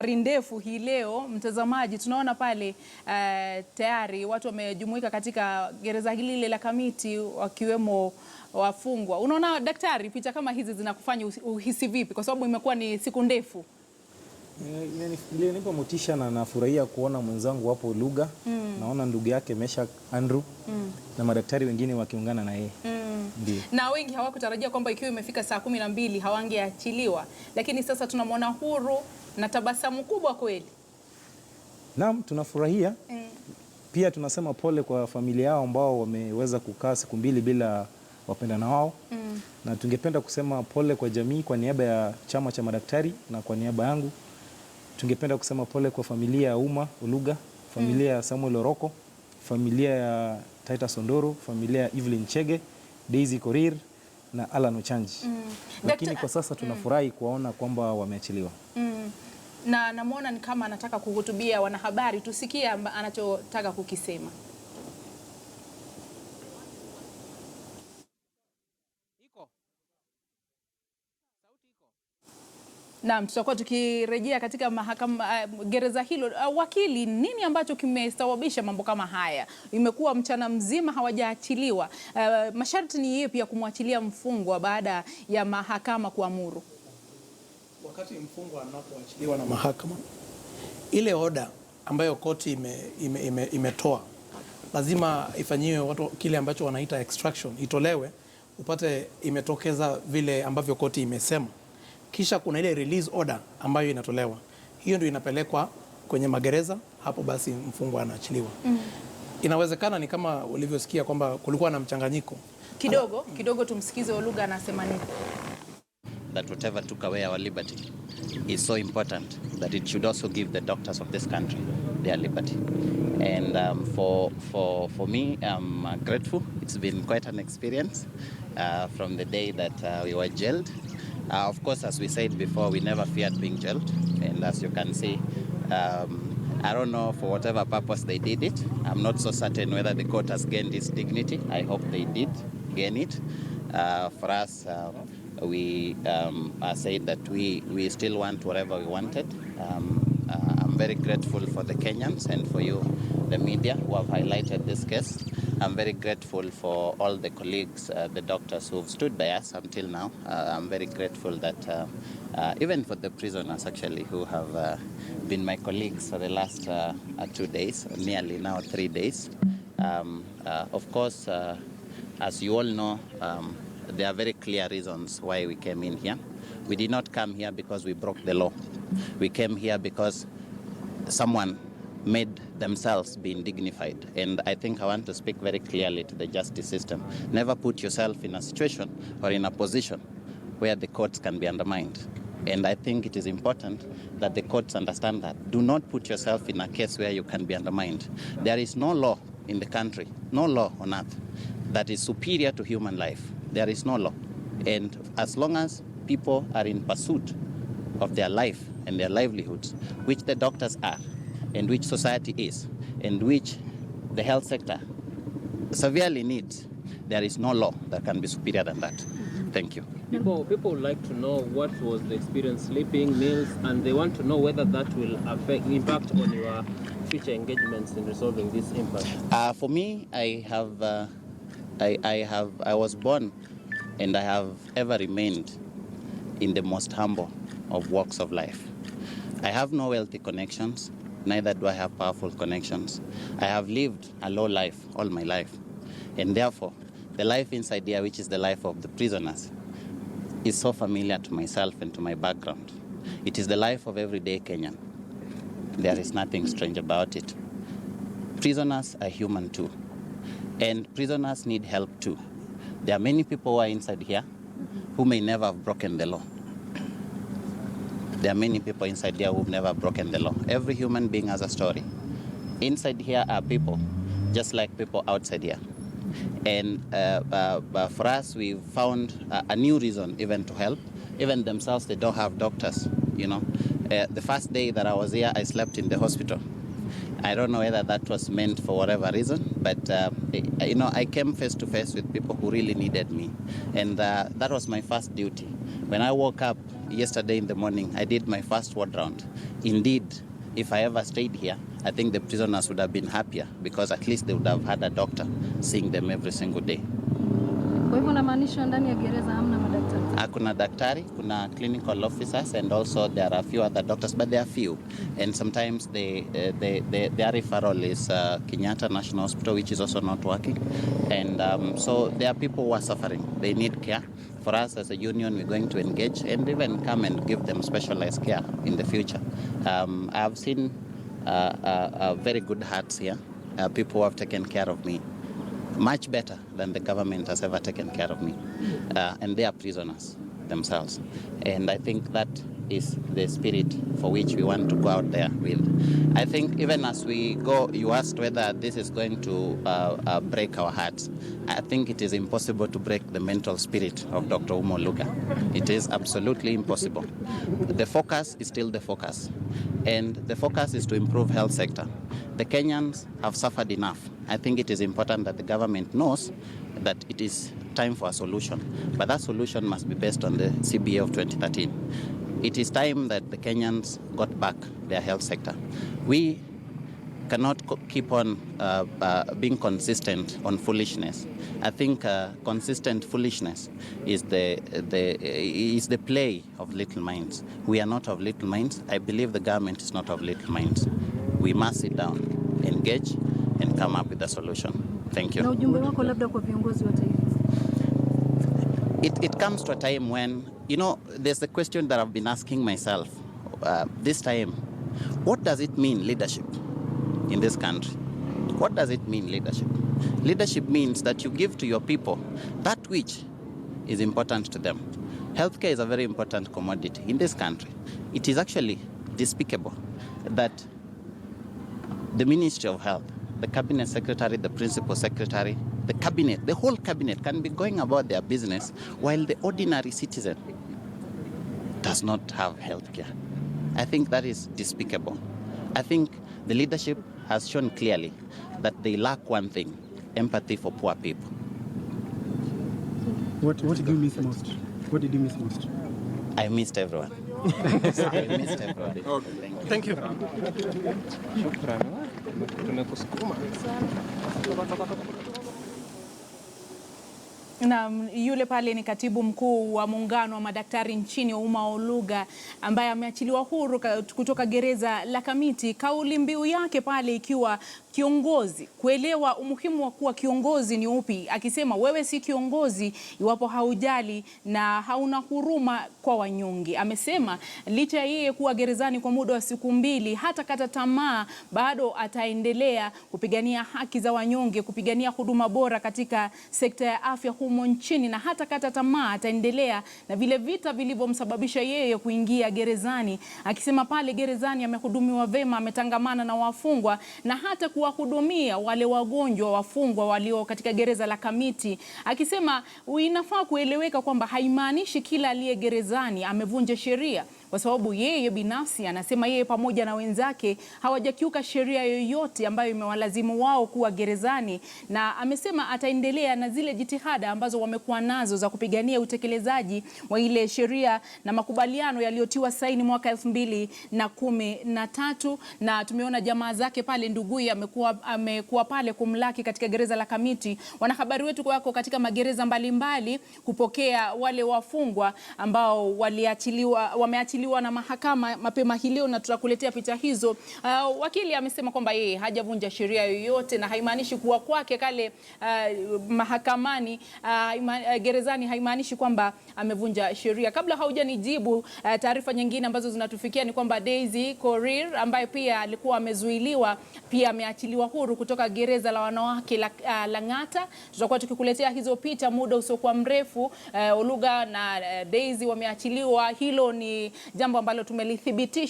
Ndefu hii leo mtazamaji, tunaona pale tayari watu wamejumuika katika gereza hili la Kamiti wakiwemo wafungwa. Unaona daktari, picha kama hizi zinakufanya uhisi vipi, kwa sababu imekuwa ni siku ndefu? Nipo motisha na nafurahia kuona mwenzangu hapo Oluga. Naona ndugu yake Mesha Andrew na madaktari wengine wakiungana na yeye. Na wengi hawakutarajia kwamba ikiwa imefika saa 12 hawangeachiliwa, lakini sasa tunamwona huru na tabasamu kubwa kweli. Naam, tunafurahia. Pia tunasema pole kwa familia yao ambao wameweza kukaa siku 2 bila wapendana wao. Na tungependa kusema pole kwa jamii kwa niaba ya chama cha madaktari na kwa niaba yangu. Tungependa kusema pole kwa familia ya Ouma Oluga, familia ya Samuel Oroko, familia ya Titus Ondoro, familia ya Evelyn Chege, Daisy Korir na Alan Ochanji. Lakini kwa sasa tunafurahi kuwaona kwamba wameachiliwa. Na namuona ni kama anataka kuhutubia wanahabari, tusikie anachotaka kukisema. Naam, tutakuwa tukirejea katika mahakama gereza hilo. Wakili, nini ambacho kimesababisha mambo kama haya? Imekuwa mchana mzima hawajaachiliwa. Masharti ni yapi ya kumwachilia mfungwa baada ya mahakama kuamuru? Wakati mfungwa anapoachiliwa na mahakama, ile oda ambayo koti imetoa lazima ifanyiwe watu kile ambacho wanaita extraction, itolewe upate imetokeza vile ambavyo koti imesema. Kisha kuna ile release order ambayo inatolewa. Hiyo ndio inapelekwa kwenye magereza, hapo basi mfungwa anaachiliwa. Inawezekana ni kama ulivyosikia kwamba kulikuwa na mchanganyiko. Kidogo tumsikize Oluga anasema nini. That whatever took away our liberty is so important that it should also give the doctors of this country their liberty. And for me, I'm grateful. It's been quite an experience from the day that we were jailed. Of course, as we said before, we never feared being jailed. And as you can see, I don't know for whatever purpose they did it. I'm not so certain whether the court has gained its dignity. I hope they did gain it. For us, we said that we still want whatever we wanted. I'm very grateful for the Kenyans and for you, the media, who have highlighted this case. I'm very grateful for all the colleagues, the doctors who have stood by us until now. I'm very grateful that even for the prisoners actually who have been my colleagues for the last 2 days, nearly now 3 days. Of course, as you all know, there are very clear reasons why we came in here. We did not come here because we broke the law. We came here because someone made themselves being dignified. And I think I want to speak very clearly to the justice system. Never put yourself in a situation or in a position where the courts can be undermined. And I think it is important that the courts understand that. Do not put yourself in a case where you can be undermined. There is no law in the country, no law on earth that is superior to human life. There is no law. And as long as people are in pursuit of their life and their livelihoods, which the doctors are, and which society is, and which the health sector severely needs, there is no law that can be superior than that. Thank you. People would like to know what was the experience, sleeping, meals, and they want to know whether that will impact on your future engagements in resolving this impasse. For me, I was born and I have ever remained in the most humble of walks of life. I have no wealthy connections, neither do I have powerful connections. I have lived a low life all my life. And therefore, the life inside here, which is the life of the prisoners, is so familiar to myself and to my background. It is the life of everyday Kenyan. There is nothing strange about it. Prisoners are human too. And prisoners need help too. There are many people who are inside here who may never have broken the law. There are many people inside here who've never broken the law. Every human being has a story. Inside here are people, just like people outside here. And for us, we've found a new reason even to help. Even themselves, they don't have doctors, you know. The first day that I was here, I slept in the hospital. I don't know whether that was meant for whatever reason, but you know, I came face to face with people who really needed me. And that was my first duty. When I woke up yesterday in the morning, I did my first ward round. Indeed, if I ever stayed here, I think the prisoners would have been happier because at least they would have had a doctor seeing them every single day. Kwa hivyo unamaanisha ndani ya gereza hamna madaktari? Kuna daktari, kuna clinical officers, and also there are a few other doctors, but they are few. And sometimes their referral is Kenyatta National Hospital, which is also not working. And so there are people who are suffering. They need care. For us as a union, we're going to engage and even come and give them specialized care in the future. I have seen very good hearts here, people who have taken care of me much better than the government has ever taken care of me. And they are prisoners themselves. And I think that is the spirit for which we want to go out there with. I think even as we go, you asked whether this is going to break our hearts. I think it is impossible to break the mental spirit of Dr. Ouma Oluga. It is absolutely impossible. The focus is still the focus. And the focus is to improve health sector. The Kenyans have suffered enough. I think it is important that the government knows that it is time for a solution. But that solution must be based on the CBA of 2013. It is time that the Kenyans got back their health sector. We cannot keep on being consistent on foolishness. I think consistent foolishness is the play of little minds. We are not of little minds. I believe the government is not of little minds. We must sit down, engage, and come up with a solution. Thank you. Na ujumbe wako labda kwa viongozi wa taifa? It comes to a time when, you know, there's the question that I've been asking myself this time. What does it mean, leadership, in this country? What does it mean, leadership? Leadership means that you give to your people that which is important to them. Healthcare is a very important commodity in this country. It is actually despicable that the Ministry of Health, the Cabinet Secretary, the Principal Secretary, the Cabinet, the whole Cabinet can be going about their business while the ordinary citizen does not have health care. I think that is despicable. I think the leadership has shown clearly that they lack one thing: empathy for poor people. What did you miss most? What did you miss most? I missed everyone. I missed everybody. Okay. Thank you. Na yule pale ni katibu mkuu wa muungano wa madaktari nchini Ouma Oluga, ambaye ameachiliwa huru kutoka gereza la Kamiti. Kauli mbiu yake pale ikiwa kiongozi, kuelewa umuhimu wa kuwa kiongozi ni upi, akisema wewe si kiongozi iwapo haujali na hauna huruma kwa wanyonge. Amesema licha ya yeye kuwa gerezani kwa muda wa siku 2, hata kata tamaa, bado ataendelea kupigania haki za wanyonge, kupigania huduma bora katika sekta ya afya humo nchini, na hata kata tamaa ataendelea na vile vita vilivyomsababisha yeye kuingia gerezani. Akisema pale gerezani amehudumiwa vema, ametangamana na wafungwa na hata kuwahudumia wale wagonjwa wafungwa walio katika gereza la Kamiti. Akisema inafaa kueleweka kwamba haimaanishi kila aliye gerezani amevunja sheria, kwa sababu yeye binafsi anasema yeye pamoja na wenzake hawajakiuka sheria yoyote ambayo imewalazimu wao kuwa gerezani, na amesema ataendelea na zile jitihada ambazo wamekuwa nazo za kupigania utekelezaji wa ile sheria na makubaliano yaliyotiwa saini mwaka 2013. Na tumeona jamaa zake pale, nduguye amekuwa pale kumlaki katika gereza la Kamiti. Wanahabari wetu wako katika magereza mbalimbali kupokea wale wafungwa ambao wameachiliwa na mahakama mapema hii leo, na tutakuletea picha hizo. Wakili amesema kwamba yeye hajavunja sheria yoyote, na haimaanishi kuwa kwake kale mahakamani gerezani haimaanishi kwamba amevunja sheria. Kabla haujanijibu, taarifa nyingine ambazo zinatufikia ni kwamba Daisy Korir ambaye pia alikuwa amezuiliwa pia ameachiliwa huru kutoka gereza la wanawake la Lang'ata. Tutakuwa tukikuletea hizo picha muda usiokuwa mrefu. Oluga na Daisy wameachiliwa. Hilo ni jambo ambalo tumelithibitisha.